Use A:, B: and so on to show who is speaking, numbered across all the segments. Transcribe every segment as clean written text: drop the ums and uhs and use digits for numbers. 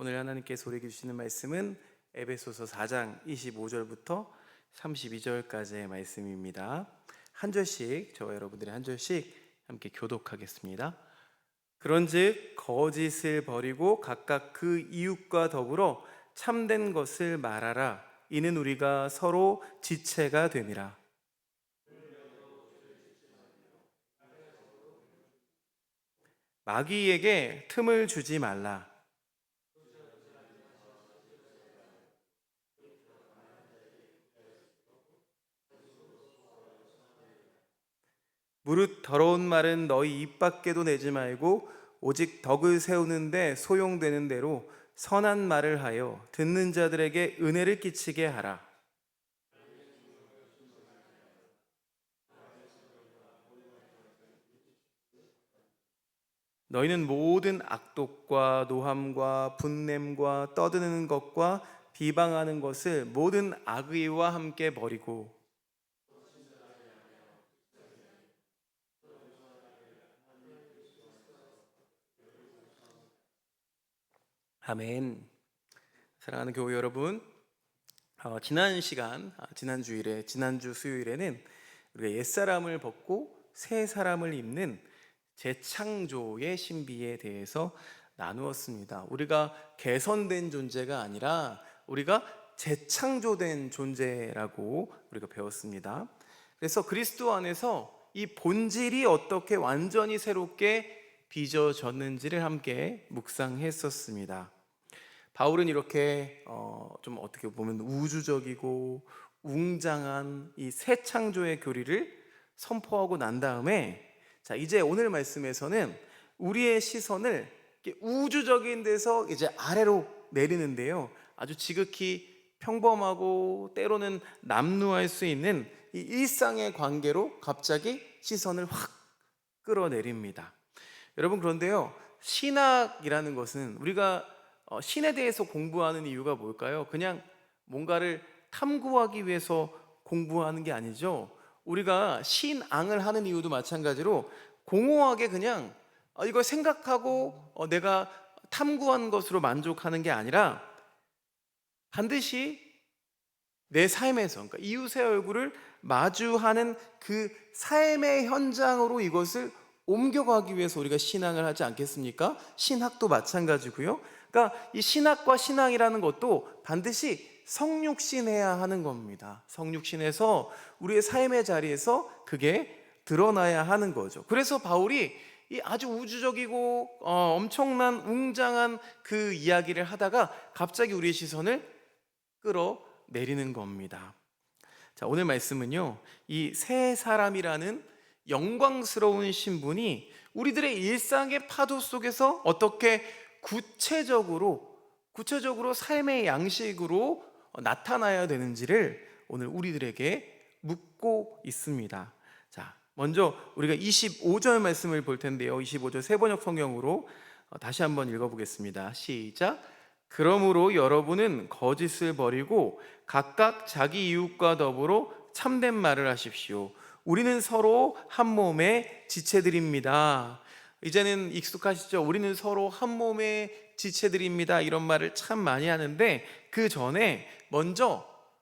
A: 오늘 하나님께서 우리에게 주시는 말씀은 에베소서 4장 25절부터 32절까지의 말씀입니다. 한 절씩, 저와 여러분들이 한 절씩 함께 교독하겠습니다. 그런즉 거짓을 버리고 각각 그 이웃과 더불어 참된 것을 말하라. 이는 우리가 서로 지체가 됨이라. 마귀에게 틈을 주지 말라. 무릇 더러운 말은 너희 입 밖에도 내지 말고 오직 덕을 세우는데 소용되는 대로 선한 말을 하여 듣는 자들에게 은혜를 끼치게 하라. 너희는 모든 악독과 노함과 분냄과 떠드는 것과 비방하는 것을 모든 악의와 함께 버리고 아멘. 사랑하는 교회 여러분, 지난주 수요일에는 우리가 옛사람을 벗고 새 사람을 입는 재창조의 신비에 대해서 나누었습니다. 우리가 개선된 존재가 아니라 우리가 재창조된 존재라고 우리가 배웠습니다. 그래서 그리스도 안에서 이 본질이 어떻게 완전히 새롭게 빚어졌는지를 함께 묵상했었습니다. 바울은 이렇게 좀 어떻게 보면 우주적이고 웅장한 이 새 창조의 교리를 선포하고 난 다음에, 자, 이제 오늘 말씀에서는 우리의 시선을 우주적인 데서 이제 아래로 내리는데요, 아주 지극히 평범하고 때로는 남루할 수 있는 이 일상의 관계로 갑자기 시선을 확 끌어내립니다. 여러분, 그런데요, 신학이라는 것은 우리가 신에 대해서 공부하는 이유가 뭘까요? 그냥 뭔가를 탐구하기 위해서 공부하는 게 아니죠. 우리가 신앙을 하는 이유도 마찬가지로 공허하게 그냥 이걸 생각하고 내가 탐구한 것으로 만족하는 게 아니라 반드시 내 삶에서, 그러니까 이웃의 얼굴을 마주하는 그 삶의 현장으로 이것을 옮겨가기 위해서 우리가 신앙을 하지 않겠습니까? 신학도 마찬가지고요. 그러니까 이 신학과 신앙이라는 것도 반드시 성육신해야 하는 겁니다. 성육신해서 우리의 삶의 자리에서 그게 드러나야 하는 거죠. 그래서 바울이 이 아주 우주적이고 엄청난 웅장한 그 이야기를 하다가 갑자기 우리의 시선을 끌어내리는 겁니다. 자, 오늘 말씀은요, 이 새 사람이라는 영광스러운 신분이 우리들의 일상의 파도 속에서 어떻게 구체적으로 삶의 양식으로 나타나야 되는지를 오늘 우리들에게 묻고 있습니다. 자, 먼저 우리가 25절 말씀을 볼 텐데요, 25절 세번역 성경으로 다시 한번 읽어보겠습니다. 시작. 그러므로 여러분은 거짓을 버리고 각각 자기 이웃과 더불어 참된 말을 하십시오. 우리는 서로 한 몸의 지체들입니다. 이제는 익숙하시죠? 우리는 서로 한 몸의 지체들입니다, 이런 말을 참 많이 하는데, 그 전에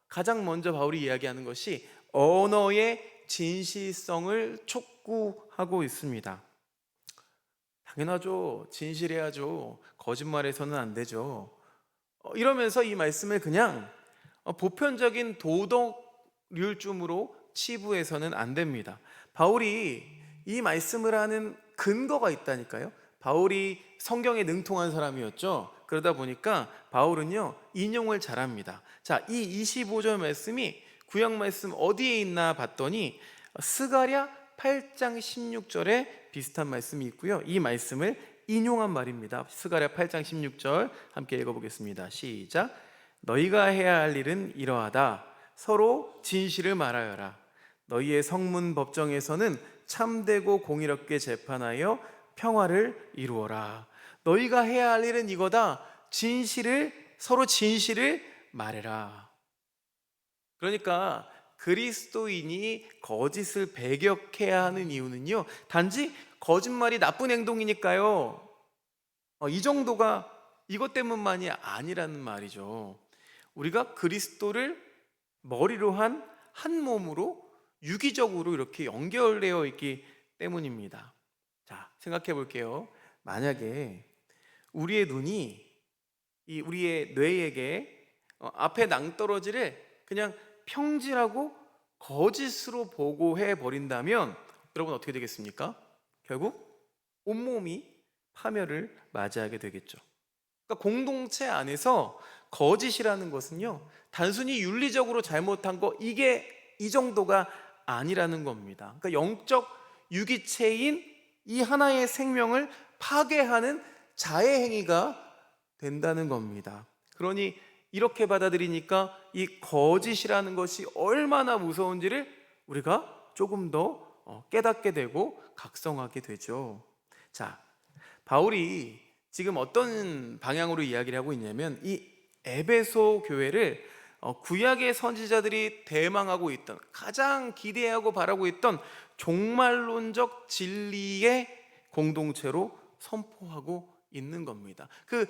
A: 가장 먼저 바울이 이야기하는 것이 언어의 진실성을 촉구하고 있습니다. 당연하죠. 진실해야죠. 거짓말해서는 안 되죠. 이러면서 이 말씀을 그냥 보편적인 도덕률쯤으로 치부해서는 안 됩니다. 바울이 이 말씀을 하는 근거가 있다니까요. 바울이 성경에 능통한 사람이었죠. 그러다 보니까 바울은요, 인용을 잘합니다. 자, 이 25절 말씀이 구약 말씀 어디에 있나 봤더니 스가랴 8장 16절에 비슷한 말씀이 있고요, 이 말씀을 인용한 말입니다. 스가랴 8장 16절 함께 읽어보겠습니다. 시작. 너희가 해야 할 일은 이러하다. 서로 진실을 말하여라. 너희의 성문 법정에서는 참되고 공의롭게 재판하여 평화를 이루어라. 너희가 해야 할 일은 이거다. 서로 진실을 말해라. 그러니까 그리스도인이 거짓을 배격해야 하는 이유는요, 단지 거짓말이 나쁜 행동이니까요, 이 정도가 이것 때문만이 아니라는 말이죠. 우리가 그리스도를 머리로 한 몸으로 유기적으로 이렇게 연결되어 있기 때문입니다. 자, 생각해 볼게요. 만약에 우리의 눈이 우리의 뇌에게 앞에 낭떠러지를 그냥 평지라고 거짓으로 보고해 버린다면 여러분 어떻게 되겠습니까? 결국 온몸이 파멸을 맞이하게 되겠죠. 그러니까 공동체 안에서 거짓이라는 것은요, 단순히 윤리적으로 잘못한 거 이게 이 정도가 아니라는 겁니다. 그러니까 영적 유기체인 이 하나의 생명을 파괴하는 자해 행위가 된다는 겁니다. 그러니 이렇게 받아들이니까 이 거짓이라는 것이 얼마나 무서운지를 우리가 조금 더 깨닫게 되고 각성하게 되죠. 자, 바울이 지금 어떤 방향으로 이야기를 하고 있냐면 이 에베소 교회를 구약의 선지자들이 대망하고 있던, 가장 기대하고 바라고 있던 종말론적 진리의 공동체로 선포하고 있는 겁니다. 그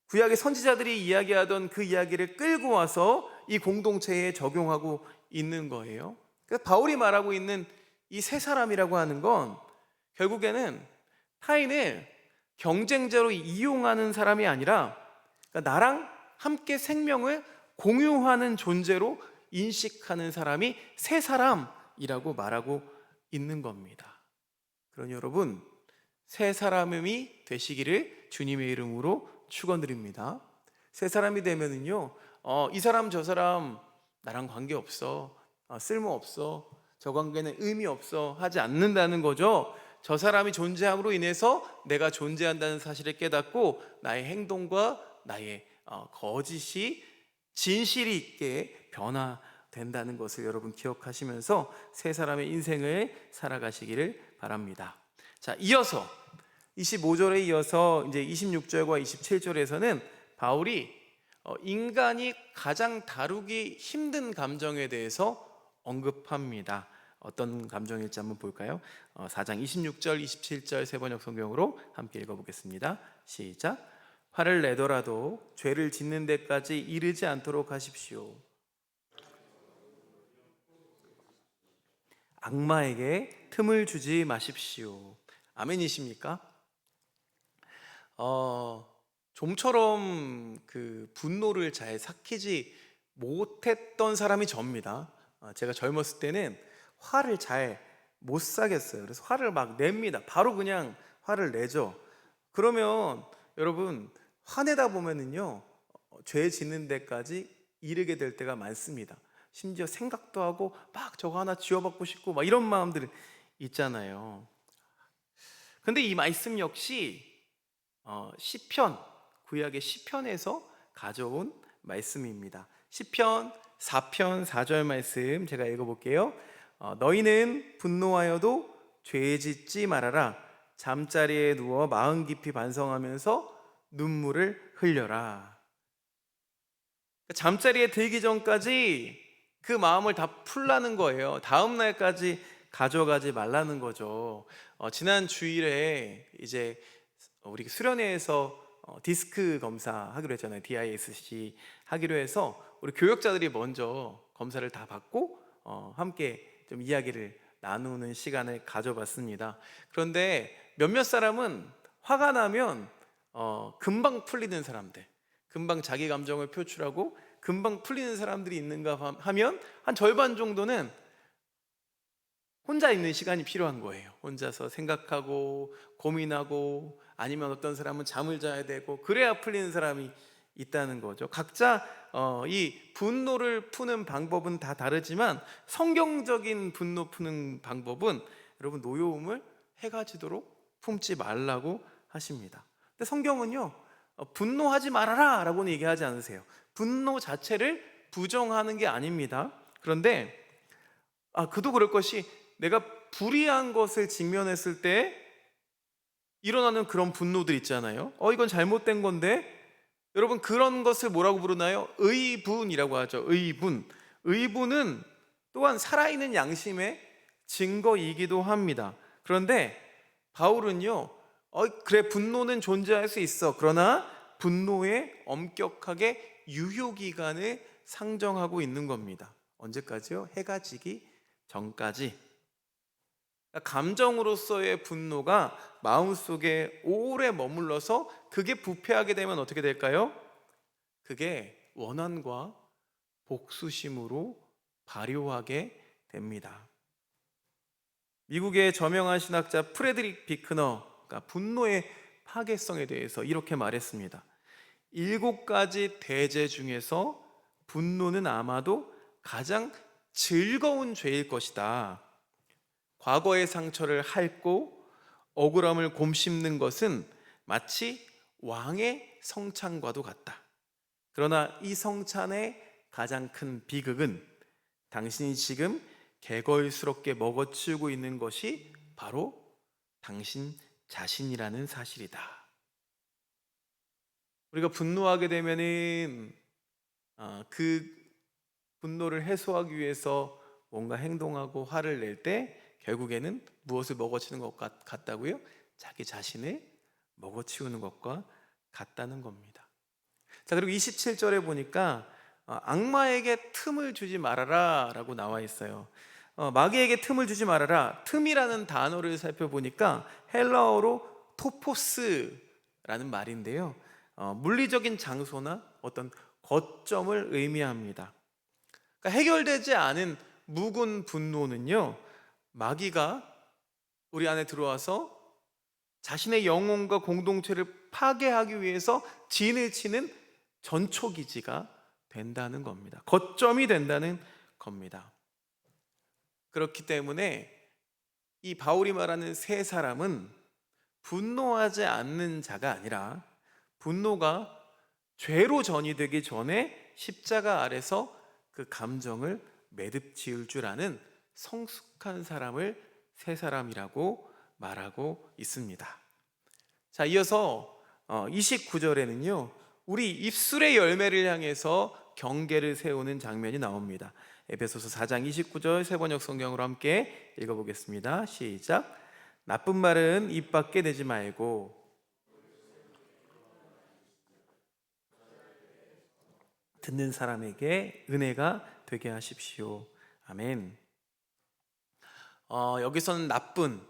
A: 구약의 선지자들이 이야기하던 그 이야기를 끌고 와서 이 공동체에 적용하고 있는 거예요. 그래서 바울이 말하고 있는 이 세 사람이라고 하는 건 결국에는 타인을 경쟁자로 이용하는 사람이 아니라, 그러니까 나랑 함께 생명을 공유하는 존재로 인식하는 사람이 세 사람이라고 말하고 있는 겁니다. 그러니 여러분, 세 사람이 되시기를 주님의 이름으로 축원드립니다. 세 사람이 되면은요, 이 사람 저 사람 나랑 관계 없어, 쓸모 없어, 저 관계는 의미 없어 하지 않는다는 거죠. 저 사람이 존재함으로 인해서 내가 존재한다는 사실을 깨닫고 나의 행동과 나의 거짓이 진실이 있게 변화된다는 것을 여러분 기억하시면서 세 사람의 인생을 살아가시기를 바랍니다. 자, 이어서 25절에 이어서 이제 26절과 27절에서는 바울이 인간이 가장 다루기 힘든 감정에 대해서 언급합니다. 어떤 감정일지 한번 볼까요? 4장 26절, 27절 세번역 성경으로 함께 읽어보겠습니다. 시작. 화를 내더라도 죄를 짓는 데까지 이르지 않도록 하십시오. 악마에게 틈을 주지 마십시오. 아멘이십니까? 좀처럼 그 분노를 잘 삭히지 못했던 사람이 접니다. 제가 젊었을 때는 화를 잘 못 사겠어요. 그래서 화를 막 냅니다. 바로 그냥 화를 내죠. 그러면 여러분, 화내다 보면은요, 죄 짓는 데까지 이르게 될 때가 많습니다. 심지어 생각도 하고 막 저거 하나 쥐어받고 싶고 막 이런 마음들 있잖아요. 근데 이 말씀 역시 시편, 구약의 시편에서 가져온 말씀입니다. 시편 4편 4절 말씀 제가 읽어볼게요. 너희는 분노하여도 죄 짓지 말아라. 잠자리에 누워 마음 깊이 반성하면서 눈물을 흘려라. 잠자리에 들기 전까지 그 마음을 다 풀라는 거예요. 다음 날까지 가져가지 말라는 거죠. 지난 주일에 이제 우리 수련회에서 디스크 검사 하기로 했잖아요. DISC 하기로 해서 우리 교역자들이 먼저 검사를 다 받고 함께 좀 이야기를 나누는 시간을 가져봤습니다. 그런데 몇몇 사람은 화가 나면 금방 풀리는 사람들, 금방 자기 감정을 표출하고 금방 풀리는 사람들이 있는가 하면 한 절반 정도는 혼자 있는 시간이 필요한 거예요. 혼자서 생각하고 고민하고, 아니면 어떤 사람은 잠을 자야 되고, 그래야 풀리는 사람이 있다는 거죠. 각자 이 분노를 푸는 방법은 다 다르지만 성경적인 분노 푸는 방법은 여러분 노여움을 해가 지도록 품지 말라고 하십니다. 근데 성경은요, 분노하지 말아라 라고는 얘기하지 않으세요. 분노 자체를 부정하는 게 아닙니다. 그런데 그도 그럴 것이, 내가 불의한 것을 직면했을 때 일어나는 그런 분노들 있잖아요. 이건 잘못된 건데, 여러분 그런 것을 뭐라고 부르나요? 의분이라고 하죠. 의분은 또한 살아있는 양심의 증거이기도 합니다. 그런데 바울은요, 그래 분노는 존재할 수 있어. 그러나 분노의 엄격하게 유효기간을 상정하고 있는 겁니다. 언제까지요? 해가 지기 전까지. 감정으로서의 분노가 마음속에 오래 머물러서 그게 부패하게 되면 어떻게 될까요? 그게 원한과 복수심으로 발효하게 됩니다. 미국의 저명한 신학자 프레드릭 비크너가 분노의 파괴성에 대해서 이렇게 말했습니다. 7가지 대죄 중에서 분노는 아마도 가장 즐거운 죄일 것이다. 과거의 상처를 핥고 억울함을 곰씹는 것은 마치 왕의 성찬과도 같다. 그러나 이 성찬의 가장 큰 비극은 당신이 지금 개걸스럽게 먹어치우고 있는 것이 바로 당신 자신이라는 사실이다. 우리가 분노하게 되면은 그 분노를 해소하기 위해서 뭔가 행동하고 화를 낼 때 결국에는 무엇을 먹어치우는 것 같다고요? 자기 자신을 먹어치우는 것과 같다는 겁니다. 자, 그리고 27절에 보니까 악마에게 틈을 주지 말아라 라고 나와 있어요. 마귀에게 틈을 주지 말아라. 틈이라는 단어를 살펴보니까 헬라어로 토포스라는 말인데요, 물리적인 장소나 어떤 거점을 의미합니다. 그러니까 해결되지 않은 묵은 분노는요, 마귀가 우리 안에 들어와서 자신의 영혼과 공동체를 파괴하기 위해서 진을 치는 전초기지가 된다는 겁니다. 거점이 된다는 겁니다. 그렇기 때문에 이 바울이 말하는 세 사람은 분노하지 않는 자가 아니라 분노가 죄로 전이되기 전에 십자가 아래서 그 감정을 매듭 지을 줄 아는 성숙한 사람을 세 사람이라고 말하고 있습니다. 자, 이어서 29절에는요 우리 입술의 열매를 향해서 경계를 세우는 장면이 나옵니다. 에베소서 4장 29절 세번역 성경으로 함께 읽어보겠습니다. 시작. 나쁜 말은 입 밖에 내지 말고 듣는 사람에게 은혜가 되게 하십시오. 아멘. 여기서는 나쁜,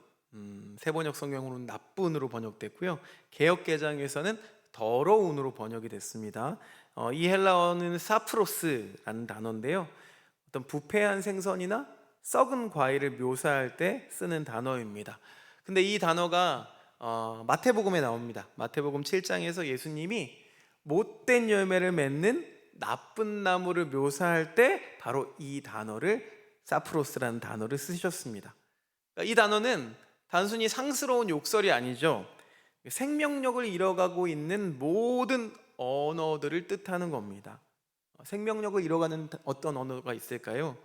A: 세번역 성경으로는 나쁜으로 번역됐고요, 개역개정에서는 더러운으로 번역이 됐습니다. 이 헬라어는 사프로스라는 단어인데요, 어떤 부패한 생선이나 썩은 과일을 묘사할 때 쓰는 단어입니다. 근데 이 단어가 마태복음에 나옵니다. 마태복음 7장에서 예수님이 못된 열매를 맺는 나쁜 나무를 묘사할 때 바로 이 단어를, 사프로스라는 단어를 쓰셨습니다. 그러니까 이 단어는 단순히 상스러운 욕설이 아니죠. 생명력을 잃어가고 있는 모든 언어들을 뜻하는 겁니다. 생명력을 잃어가는 어떤 언어가 있을까요?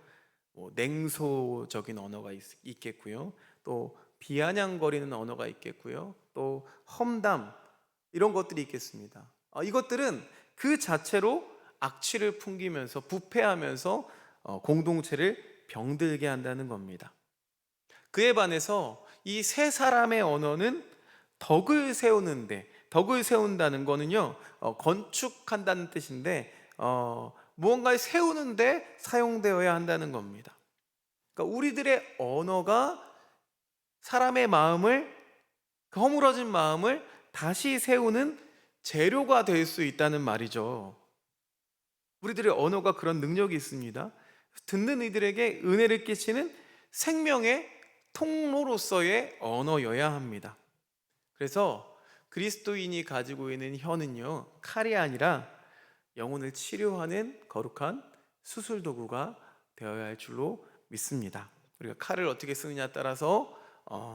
A: 냉소적인 언어가 있겠고요, 또 비아냥거리는 언어가 있겠고요, 또 험담, 이런 것들이 있겠습니다. 이것들은 그 자체로 악취를 풍기면서 부패하면서 공동체를 병들게 한다는 겁니다. 그에 반해서 이 세 사람의 언어는 덕을 세우는데, 덕을 세운다는 거는요 건축한다는 뜻인데 무언가를 세우는데 사용되어야 한다는 겁니다. 그러니까 우리들의 언어가 사람의 마음을, 그 허물어진 마음을 다시 세우는 재료가 될 수 있다는 말이죠. 우리들의 언어가 그런 능력이 있습니다. 듣는 이들에게 은혜를 끼치는 생명의 통로로서의 언어여야 합니다. 그래서 그리스도인이 가지고 있는 혀는요 칼이 아니라 영혼을 치료하는 거룩한 수술 도구가 되어야 할 줄로 믿습니다. 우리가 칼을 어떻게 쓰느냐에 따라서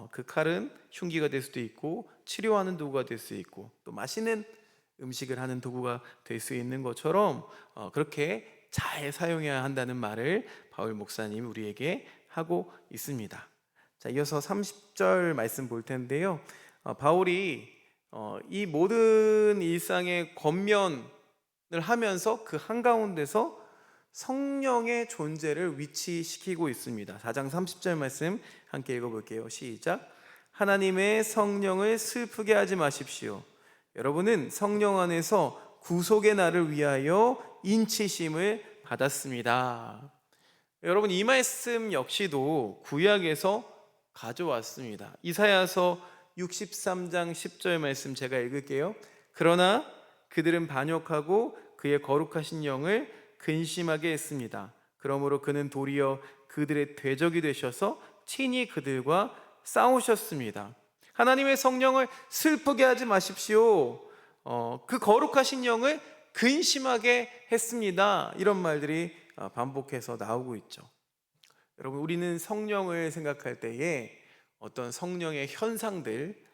A: 그 칼은 흉기가 될 수도 있고 치료하는 도구가 될 수 있고 또 맛있는 음식을 하는 도구가 될 수 있는 것처럼 그렇게 잘 사용해야 한다는 말을 바울 목사님 우리에게 하고 있습니다. 자, 이어서 30절 말씀 볼 텐데요, 바울이 이 모든 일상의 권면을 하면서 그 한가운데서 성령의 존재를 위치시키고 있습니다. 4장 30절 말씀 함께 읽어볼게요. 시작. 하나님의 성령을 슬프게 하지 마십시오. 여러분은 성령 안에서 구속의 날을 위하여 인치심을 받았습니다. 여러분, 이 말씀 역시도 구약에서 가져왔습니다. 이사야서 63장 10절 말씀 제가 읽을게요. 그러나 그들은 반역하고 그의 거룩하신 영을 근심하게 했습니다. 그러므로 그는 도리어 그들의 대적이 되셔서 친히 그들과 싸우셨습니다. 하나님의 성령을 슬프게 하지 마십시오. 그 거룩하신 영을 근심하게 했습니다. 이런 말들이 반복해서 나오고 있죠. 여러분, 우리는 성령을 생각할 때에 어떤 성령의 현상들,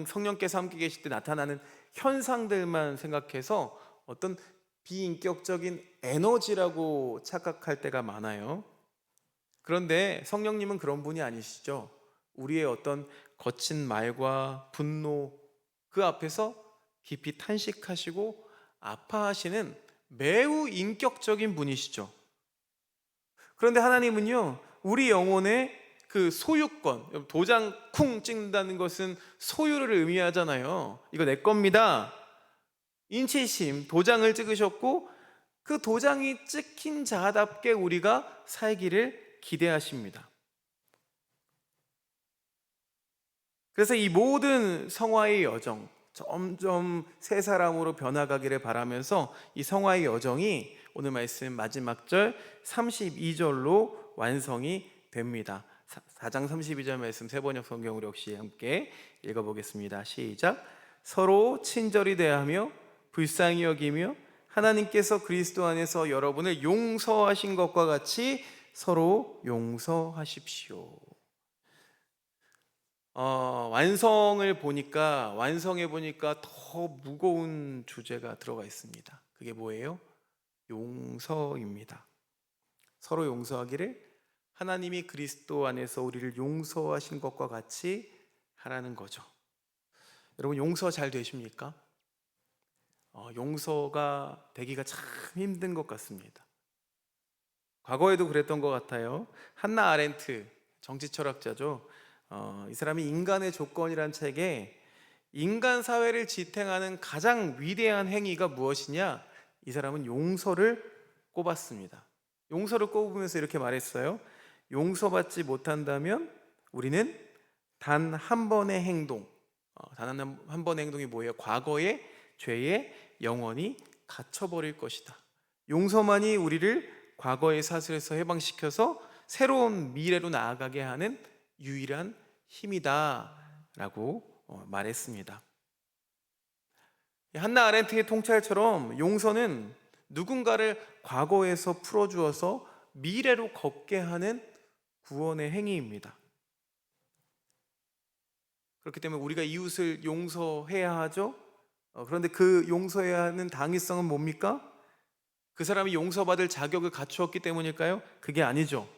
A: 성령께서 함께 계실 때 나타나는 현상들만 생각해서 어떤 비인격적인 에너지라고 착각할 때가 많아요. 그런데 성령님은 그런 분이 아니시죠. 우리의 어떤 거친 말과 분노, 그 앞에서 깊이 탄식하시고 아파하시는 매우 인격적인 분이시죠. 그런데 하나님은요, 우리 영혼의 그 소유권, 도장 쿵 찍는다는 것은 소유를 의미하잖아요. 이거 내 겁니다. 인치심, 도장을 찍으셨고 그 도장이 찍힌 자답게 우리가 살기를 기대하십니다. 그래서 이 모든 성화의 여정, 점점 새 사람으로 변화가기를 바라면서 이 성화의 여정이 오늘 말씀 마지막 절 32절로 완성이 됩니다. 4장 32절 말씀 세번역 성경으로 역시 함께 읽어보겠습니다. 시작. 서로 친절히 대하며 불쌍히 여기며 하나님께서 그리스도 안에서 여러분을 용서하신 것과 같이 서로 용서하십시오. 완성해 보니까 더 무거운 주제가 들어가 있습니다. 그게 뭐예요? 용서입니다. 서로 용서하기를 하나님이 그리스도 안에서 우리를 용서하신 것과 같이 하라는 거죠. 여러분, 용서 잘 되십니까? 용서가 되기가 참 힘든 것 같습니다. 과거에도 그랬던 것 같아요. 한나 아렌트, 정치 철학자죠. 이 사람이 인간의 조건이란 책에 인간 사회를 지탱하는 가장 위대한 행위가 무엇이냐? 이 사람은 용서를 꼽았습니다. 용서를 꼽으면서 이렇게 말했어요. 용서받지 못한다면 우리는 단 한 번의 행동, 단 한 번의 행동이 뭐예요? 과거의 죄에 영원히 갇혀버릴 것이다. 용서만이 우리를 과거의 사슬에서 해방시켜서 새로운 미래로 나아가게 하는 유일한 힘이다 라고 말했습니다. 한나 아렌트의 통찰처럼 용서는 누군가를 과거에서 풀어주어서 미래로 걷게 하는 구원의 행위입니다. 그렇기 때문에 우리가 이웃을 용서해야 하죠. 그런데 그 용서해야 하는 당위성은 뭡니까? 그 사람이 용서받을 자격을 갖추었기 때문일까요? 그게 아니죠.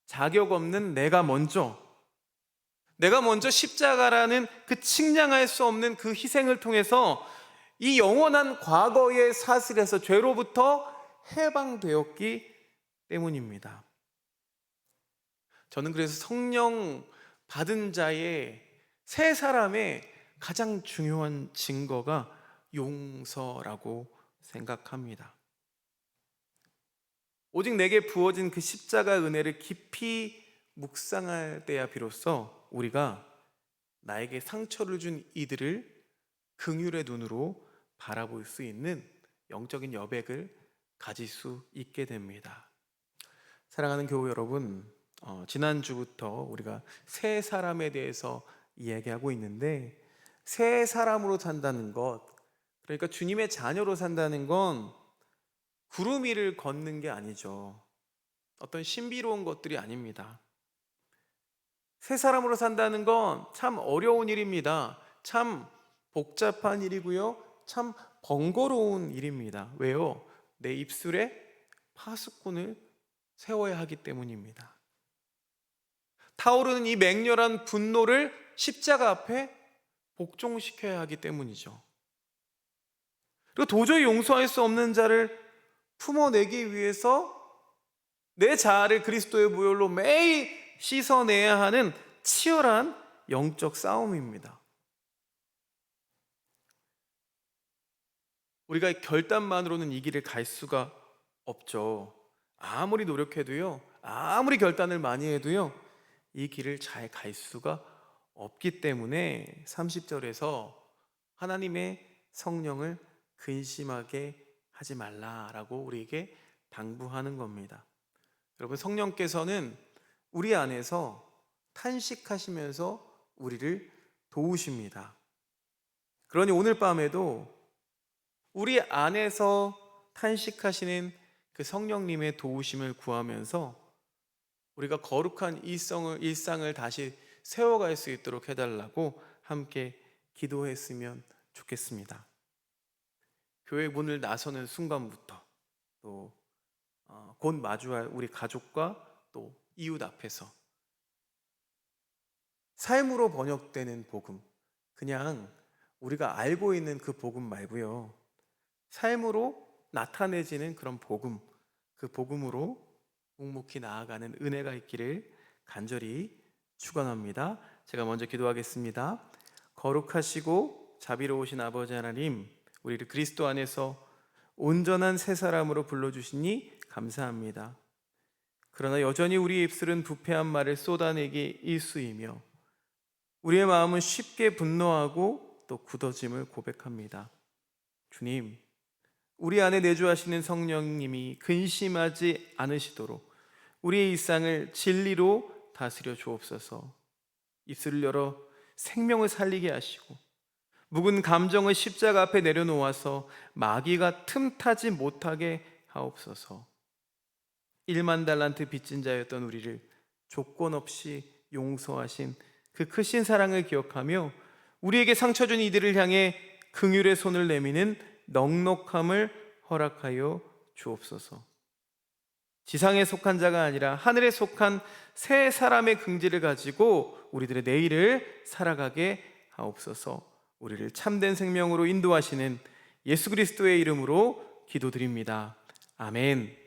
A: 자격 없는 내가 먼저 십자가라는 그 측량할 수 없는 그 희생을 통해서 이 영원한 과거의 사슬에서 죄로부터 해방되었기 때문입니다. 저는 그래서 성령 받은 자의 새 사람의 가장 중요한 증거가 용서라고 생각합니다. 오직 내게 부어진 그 십자가 은혜를 깊이 묵상할 때야 비로소 우리가 나에게 상처를 준 이들을 긍휼의 눈으로 바라볼 수 있는 영적인 여백을 가질 수 있게 됩니다. 사랑하는 교우 여러분, 지난주부터 우리가 새 사람에 대해서 이야기하고 있는데, 새 사람으로 산다는 것, 그러니까 주님의 자녀로 산다는 건 구름 위를 걷는 게 아니죠. 어떤 신비로운 것들이 아닙니다. 새 사람으로 산다는 건 참 어려운 일입니다. 참 복잡한 일이고요. 참 번거로운 일입니다. 왜요? 내 입술에 파수꾼을 세워야 하기 때문입니다. 타오르는 이 맹렬한 분노를 십자가 앞에 복종시켜야 하기 때문이죠. 그리고 도저히 용서할 수 없는 자를 품어내기 위해서 내 자아를 그리스도의 보혈로 매일 씻어내야 하는 치열한 영적 싸움입니다. 우리가 결단만으로는 이 길을 갈 수가 없죠. 아무리 노력해도요, 아무리 결단을 많이 해도요, 이 길을 잘 갈 수가 없기 때문에 30절에서 하나님의 성령을 근심하게 하지 말라라고 우리에게 당부하는 겁니다. 여러분, 성령께서는 우리 안에서 탄식하시면서 우리를 도우십니다. 그러니 오늘 밤에도 우리 안에서 탄식하시는 그 성령님의 도우심을 구하면서 우리가 거룩한 일상을 다시 세워갈 수 있도록 해달라고 함께 기도했으면 좋겠습니다. 교회 문을 나서는 순간부터 또 곧 마주할 우리 가족과 또 이웃 앞에서 삶으로 번역되는 복음, 그냥 우리가 알고 있는 그 복음 말고요, 삶으로 나타내지는 그런 복음, 그 복음으로 묵묵히 나아가는 은혜가 있기를 간절히 축원합니다. 제가 먼저 기도하겠습니다. 거룩하시고 자비로우신 아버지 하나님, 우리를 그리스도 안에서 온전한 새 사람으로 불러주시니 감사합니다. 그러나 여전히 우리의 입술은 부패한 말을 쏟아내기 일쑤이며 우리의 마음은 쉽게 분노하고 또 굳어짐을 고백합니다. 주님, 우리 안에 내주하시는 성령님이 근심하지 않으시도록 우리의 일상을 진리로 다스려 주옵소서. 입술을 열어 생명을 살리게 하시고 묵은 감정을 십자가 앞에 내려놓아서 마귀가 틈타지 못하게 하옵소서. 1만 달란트 빚진 자였던 우리를 조건 없이 용서하신 그 크신 사랑을 기억하며 우리에게 상처 준 이들을 향해 긍휼의 손을 내미는 넉넉함을 허락하여 주옵소서. 지상에 속한 자가 아니라 하늘에 속한 새 사람의 긍지를 가지고 우리들의 내일을 살아가게 하옵소서. 우리를 참된 생명으로 인도하시는 예수 그리스도의 이름으로 기도드립니다. 아멘.